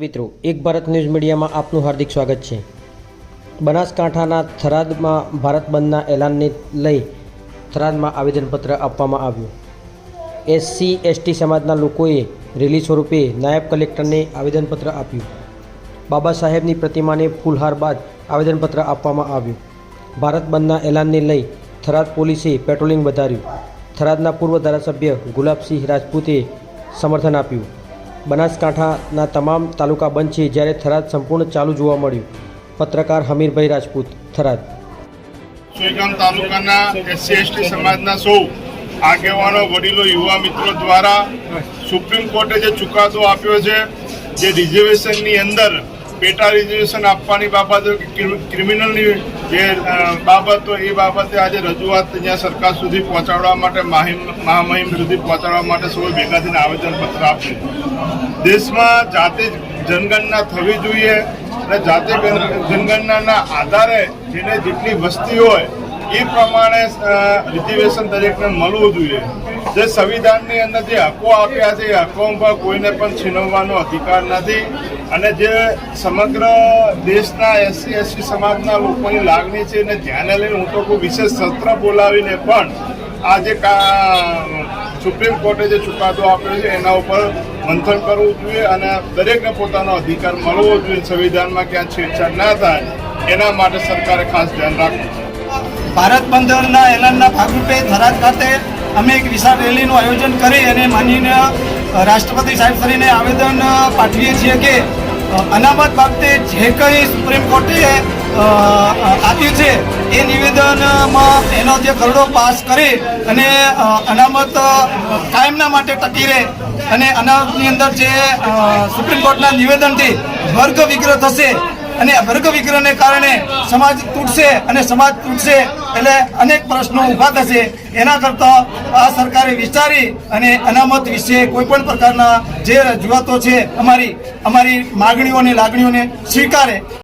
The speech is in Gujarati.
મિત્રો, એક ભારત ન્યૂઝ મીડિયામાં આપનું હાર્દિક સ્વાગત છે। બનાસકાંઠાના થરાદમાં ભારત બંધના એલાનને લઈ થરાદમાં આવેદનપત્ર આપવામાં આવ્યું। એસસી એસટી સમાજના લોકોએ રેલી સ્વરૂપે નાયબ કલેક્ટરને આવેદનપત્ર આપ્યું। બાબા સાહેબની પ્રતિમાને ફૂલહાર બાદ આવેદનપત્ર આપવામાં આવ્યું। ભારત બંધના એલાનને લઈ થરાદ પોલીસે પેટ્રોલિંગ વધાર્યું। થરાદના પૂર્વ ધારાસભ્ય ગુલાબસિંહ રાજપૂતે સમર્થન આપ્યું। બનાસકાંઠાના તમામ તાલુકા બંધ છે, જ્યારે થરાદ સંપૂર્ણ ચાલુ જોવા મળ્યું। પત્રકાર હમીરભાઈ રાજપૂત, થરાદ। સુઈગામ તાલુકાના એસસી એસટી સમાજના સૌ આગેવાનો, વડીલો, યુવા મિત્રો દ્વારા સુપ્રીમ કોર્ટે જે ચુકાદો આપ્યો છે, જે રિઝર્વેશનની અંદર પેટા રિઝર્વેશન આપવાની બાબત, ક્રિમિનલની જે બાબતો, એ બાબતે આજે રજૂઆત ત્યાં સરકાર સુધી પહોંચાડવા માટે, મહામહિમ સુધી પહોંચાડવા માટે સૌ ભેગા થઈને આવેદનપત્ર આપ્યું। દેશમાં જાતિ જનગણના થવી જોઈએ અને જાતિ જનગણનાના આધારે જેને જેટલી વસ્તી હોય એ પ્રમાણે રિઝર્વેશન દરેકને મળવું જોઈએ। જે સંવિધાનની અંદર જે હકો આપ્યા છે એ હકોમાં કોઈને પણ છીનવવાનો અધિકાર નથી અને જે સમગ્ર દેશના એસસી એસટી સમાજના લોકોની લાગણી છે એને ધ્યાને લઈને હું તો કોઈ વિશેષ સત્ર બોલાવીને પણ આજે સુપ્રીમ કોર્ટે જે ચુકાદો આપ્યો છે એના ઉપર મંથન કરવું જોઈએ અને દરેકને પોતાનો અધિકાર મળવો જોઈએ। સંવિધાનમાં ક્યાં છેડછાડ ના થાય એના માટે સરકારે ખાસ ધ્યાન રાખવું। ભારત બંધના એલાનના ભાગરૂપે થરાદ ખાતે અમે એક વિશાળ રેલીનું આયોજન કરી અને માનનીય રાષ્ટ્રપતિ સાહેબ શ્રીને આવેદન પાઠવીએ છીએ કે અનામત બાબતે જે કંઈ સુપ્રીમ કોર્ટે આપ્યું છે એ નિવેદનમાં એનો જે ખરડો પાસ કરી અને અનામત કાયમના માટે ટકી રહે અને અનામતની અંદર જે સુપ્રીમ કોર્ટના નિવેદનથી વર્ગ વિગ્રહ થશે અને વર્ગ વિગ્રહને કારણે સમાજ તૂટશે અને સમાજ તૂટશે એટલે અનેક પ્રશ્નો ઊભા થશે। એના કરતાં આ સરકારે વિચારી અને અનામત વિશે કોઈપણ પ્રકારના જે રજૂઆતો છે અમારી માગણીઓ અને લાગણીઓને સ્વીકારે।